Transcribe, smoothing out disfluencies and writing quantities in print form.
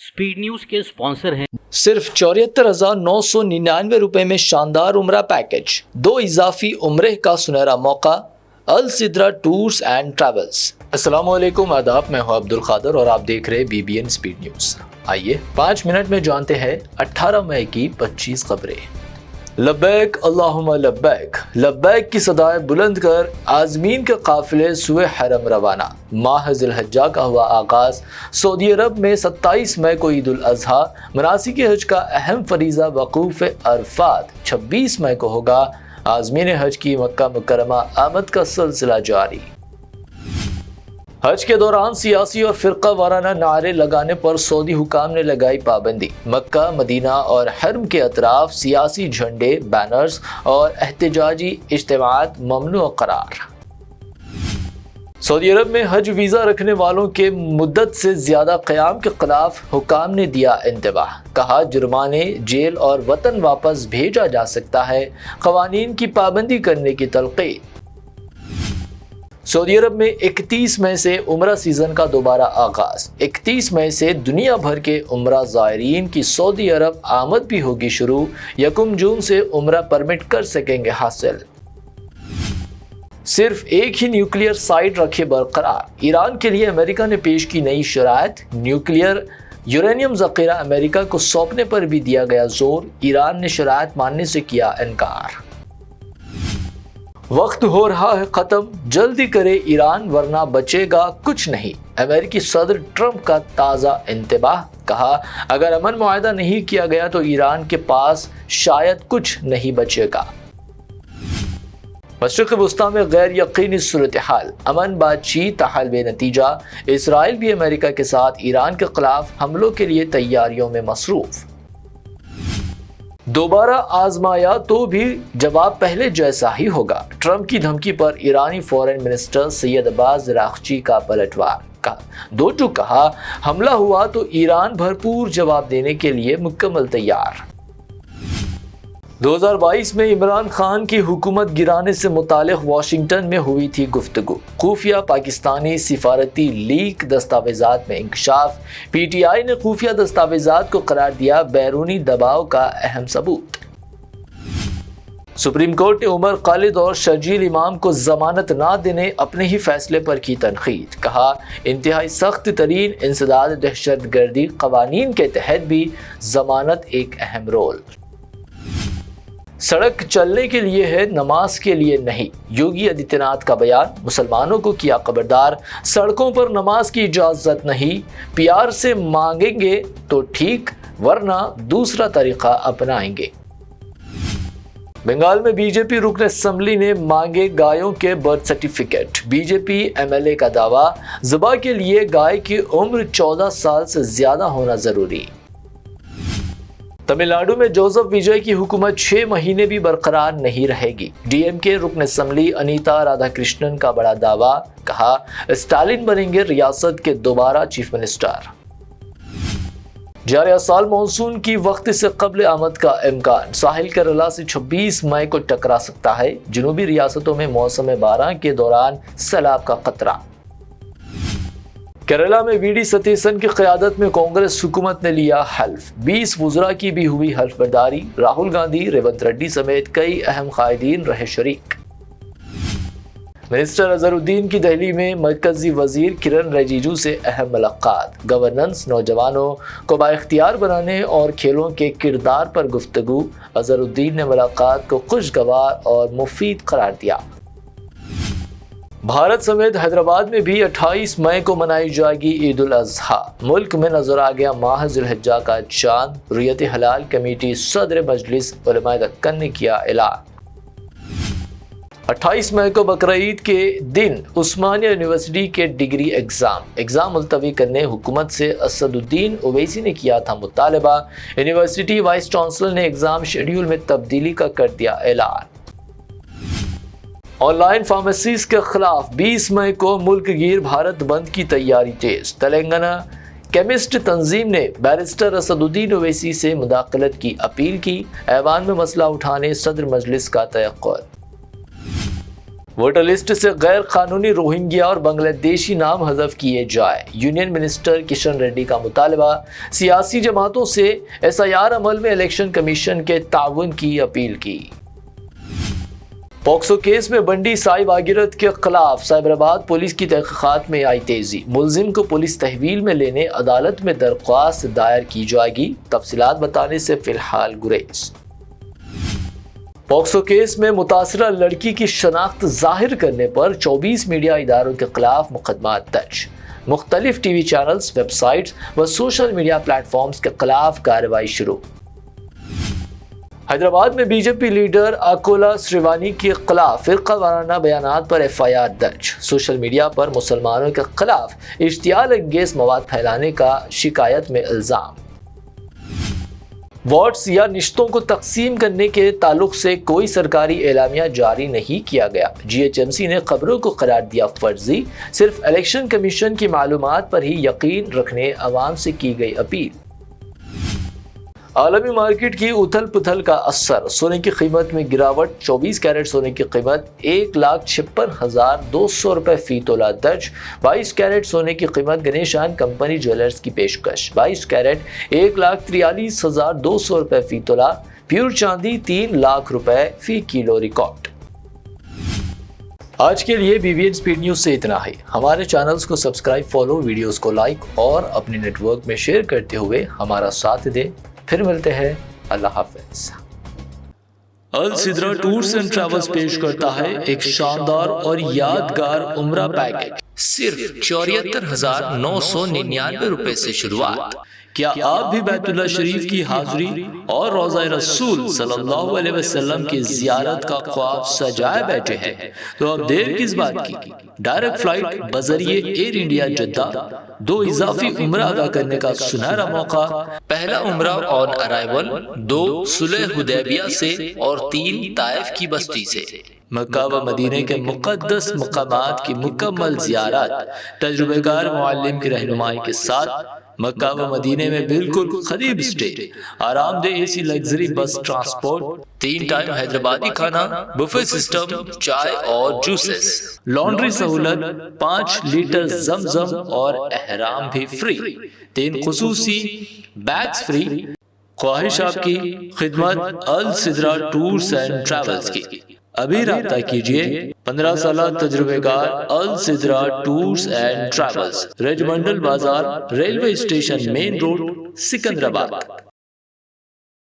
Speed news के sponsor हैं सिर्फ 74,999 रुपए में शानदार उम्रा पैकेज, 2 इजाफी उम्रे का सुनहरा मौका। अल सिद्रा टूर्स एंड ट्रैवल्स। अस्सलाम वालेकुम, आदाब। मैं हूं अब्दुल खादर और आप देख रहे हैं BBN स्पीड न्यूज। आइए 5 मिनट में जानते हैं 18 मई की 25 खबरें। लब्बैक अल्लाहुम्मा लब्बैक, लब्बैक की सदाएं बुलंद कर आज़मीन के काफिले सुए हरम रवाना। माह ज़िलहज्जा का हुआ आगाज़। सऊदी अरब में 27 मई को ईद उल अज़हा, मनासिक हज का अहम फरीज़ा वक़ूफ़ अरफात 26 मई को होगा। आज़मीन हज की मक्का मुकर्रमा आमद का सिलसिला जारी। हज के दौरान सियासी और फ़िरका वाराना नारे लगाने पर सऊदी हुकाम ने लगाई पाबंदी। मक्का, मदीना और हरम के अतराफ सियासी झंडे, बैनर्स और एहतजाजी इज्तिमात ममनू करार। सऊदी अरब में हज वीज़ा रखने वालों के मुद्दत से ज़्यादा क़याम के खिलाफ हुकाम ने दिया इंतबाह। कहा, जुर्माने, जेल और वतन वापस भेजा जा सकता है। क़वानीन की पाबंदी करने की तलक़ीन। सऊदी अरब में 31 मई से उम्रा सीज़न का दोबारा आगाज़। 31 मई से दुनिया भर के उम्रा ज़ायरीन की सऊदी अरब आमद भी होगी शुरू। 1 जून से उम्रा परमिट कर सकेंगे हासिल। सिर्फ एक ही न्यूक्लियर साइट रखे बरकरार। ईरान के लिए अमेरिका ने पेश की नई शराइत। न्यूक्लियर यूरेनियम ज़ख़ीरा अमेरिका को सौंपने पर भी दिया गया जोर। ईरान ने शराइत मानने से किया इनकार। वक्त हो रहा है ख़त्म, जल्दी करे ईरान वरना बचेगा कुछ नहीं। अमेरिकी सदर ट्रंप का ताज़ा इंतबाह। कहा, अगर अमन मुआहदा नहीं किया गया तो ईरान के पास शायद कुछ नहीं बचेगा। मशरिक़ वस्ता में गैर यकीनी सूरत हाल। अमन बातचीत ताहल बेनतीजा। इसराइल भी अमेरिका के साथ ईरान के खिलाफ हमलों के लिए तैयारियों में मसरूफ़। दोबारा आजमाया तो भी जवाब पहले जैसा ही होगा। ट्रंप की धमकी पर ईरानी foreign minister Seyed Abbas Araghchi का पलटवार। कहा, हमला हुआ तो ईरान भरपूर जवाब देने के लिए मुकम्मल तैयार। 2022 में इमरान खान की हुकूमत गिराने से मुतालिक वाशिंगटन में हुई थी गुफ्तगू। खुफिया पाकिस्तानी सिफारती लीक दस्तावेजात में इंकशाफ। PTI ने खुफिया दस्तावेजात को करार दिया बैरूनी दबाव का अहम सबूत। सुप्रीम कोर्ट ने उमर खालिद और शर्जील इमाम को जमानत ना देने अपने ही फैसले पर की तनकीद। कहा, इंतहाई सख्त तरीन इंसदाद दहशतगर्दी कवानीन के तहत भी जमानत एक अहम रोल। सड़क चलने के लिए है, नमाज के लिए नहीं। योगी आदित्यनाथ का बयान। मुसलमानों को किया खबरदार, सड़कों पर नमाज की इजाज़त नहीं। प्यार से मांगेंगे तो ठीक, वरना दूसरा तरीका अपनाएंगे। बंगाल में BJP रुकन असम्बली ने मांगे गायों के बर्थ सर्टिफिकेट। BJP MLA का दावा, ज़बा के लिए गाय की उम्र 14 साल से ज़्यादा होना ज़रूरी। तमिलनाडु में जोसेफ विजय की हुकूमत 6 महीने भी बरकरार नहीं रहेगी। DMK रुकन असम्बली अनीता राधाकृष्णन का बड़ा दावा। कहा, स्टालिन बनेंगे रियासत के दोबारा चीफ मिनिस्टर। जारी साल मानसून की वक्त से कबल आमद का इम्कान। साहिल केरला से 26 मई को टकरा सकता है। जनूबी रियासतों में मौसम बारिश के दौरान सैलाब का खतरा। केरला में VD सतीसन की क़यादत में कांग्रेस हुकूमत ने लिया हल्फ। 20 वज़रा की भी हुई हल्फ बर्दारी। राहुल गांधी, रेवंत रेड्डी समेत कई अहम कायदीन रहे शरीक। मिनिस्टर अजहरुद्दीन की दिल्ली में मरकजी वजीर किरण रिजिजू से अहम मुलाकात। गवर्नेंस, नौजवानों को बाइख्तियार बनाने और खेलों के किरदार पर गुफ्तगू। अजहरुद्दीन ने मुलाकात को खुशगवार और मुफीद करार दिया। भारत समेत हैदराबाद में भी 28 मई को मनाई जाएगी ईद उल अज़हा। मुल्क में नजर आ गया माह ज़िलहज्जा का चांद। रुयत हलाल कमेटी सदर मजलिस उलमा दक्कन ने किया ऐलान। 28 मई को बकरीद के दिन उस्मानिया यूनिवर्सिटी के डिग्री एग्ज़ाम मुलतवी करने हुकूमत से असदुद्दीन ओवैसी ने किया था मुतालबा। यूनिवर्सिटी वाइस चांसलर ने एग्ज़ाम शेड्यूल में तब्दीली का कर दिया ऐलान। ऑनलाइन फार्मेसीज के खिलाफ 20 मई को मुल्क गिर भारत बंद की तैयारी तेज। तेलंगाना केमिस्ट तंजीम ने बैरिस्टर असदुद्दीन ओवैसी से मुदाखलत की अपील की। ऐवान में मसला उठाने सदर मजलिस का तयक्कुल। ووٹر لسٹ سے غیر قانونی روہنگیا اور بنگلہ دیشی نام حذف کیے جائے، یونین منسٹر کشن ریڈی کا مطالبہ، سیاسی جماعتوں سے SIR عمل میں الیکشن کمیشن کے تعاون کی اپیل کی۔ پوکسو کیس میں بنڈی سائی بھاگیرتھ کے خلاف سائبرآباد پولیس کی تحقیقات میں آئی تیزی، ملزم کو پولیس تحویل میں لینے عدالت میں درخواست دائر کی جائے گی، تفصیلات بتانے سے فی الحال گریز۔ پوکسو کیس میں متاثرہ لڑکی کی شناخت ظاہر کرنے پر 24 میڈیا اداروں کے خلاف مقدمات درج، مختلف T V channels, web sites و سوشل میڈیا پلیٹ فارمز کے خلاف کارروائی شروع۔ حیدرآباد میں BJP لیڈر اکولا سریوانی کے خلاف فرقہ وارانہ بیانات پر FIR درج، سوشل میڈیا پر مسلمانوں کے خلاف اشتعال انگیز مواد پھیلانے کا شکایت میں الزام۔ وارڈز یا نشستوں کو تقسیم کرنے کے تعلق سے کوئی سرکاری اعلامیہ جاری نہیں کیا گیا، GHMC نے خبروں کو قرار دیا فرضی، صرف الیکشن کمیشن کی معلومات پر ہی یقین رکھنے عوام سے کی گئی اپیل۔ عالمی مارکیٹ کی اتھل پتھل کا اثر، سونے کی قیمت میں گراوٹ، 24 کیرٹ سونے کی قیمت 1,56,200 روپے فی تولہ درج، 22 کیرٹ سونے کی قیمت گنیشان کمپنی جویلرز کی پیشکش، 22 کیرٹ 1,43,200 روپے فی تولہ، پیور چاندی 3 لاکھ روپے فی کلو ریکارڈ۔ آج کے لیے BBN سپیڈ نیوز سے اتنا ہی۔ ہمارے چینلز کو سبسکرائب، فالو، ویڈیوز کو لائک اور اپنے نیٹ ورک میں شیئر کرتے ہوئے ہمارا ساتھ دیں۔ پھر ملتے ہیں، اللہ حافظ۔ السدرا ٹورز اینڈ ٹریولز پیش کرتا ہے ایک شاندار اور یادگار عمرہ پیکج، صرف 74,999 روپے سے شروعات۔ کیا آپ بھی بیت اللہ شریف کی حاضری اور روضہ رسول صلی اللہ علیہ وسلم کی زیارت کا خواب سجائے بیٹھے ہیں؟ تو اب دیر کس بات کی؟ ڈائریکٹ فلائٹ بذریعے ایئر انڈیا جدہ، 2 اضافی عمرہ ادا کرنے کا سنہرا موقع، پہلا عمرہ آن ارائیول 2 صلح حدیبیہ سے اور 3 طائف کی بستی سے، مکہ و مدینہ کے مقدس مقامات کی مکمل زیارت، تجربہ کار معلم کی رہنمائی کے ساتھ، مکہ و مدینہ میں بالکل قریب اسٹے، آرام دہ AC لگژری بس ٹرانسپورٹ، 3 ٹائم حیدرآبادی کھانا، بفے سسٹم، چائے اور جوسز، لانڈری سہولت، 5 لیٹر زمزم اور احرام بھی فری، 3 خصوصی بیگز فری۔ خواہش آپ کی خدمت السدرا ٹورز اینڈ ٹریولز کی، ابھی رابطہ کیجئے۔ 15 سالہ تجربہ کار السدرا ٹورز اینڈ ٹریولز، رج منڈل بازار، railway station main road, Secunderabad.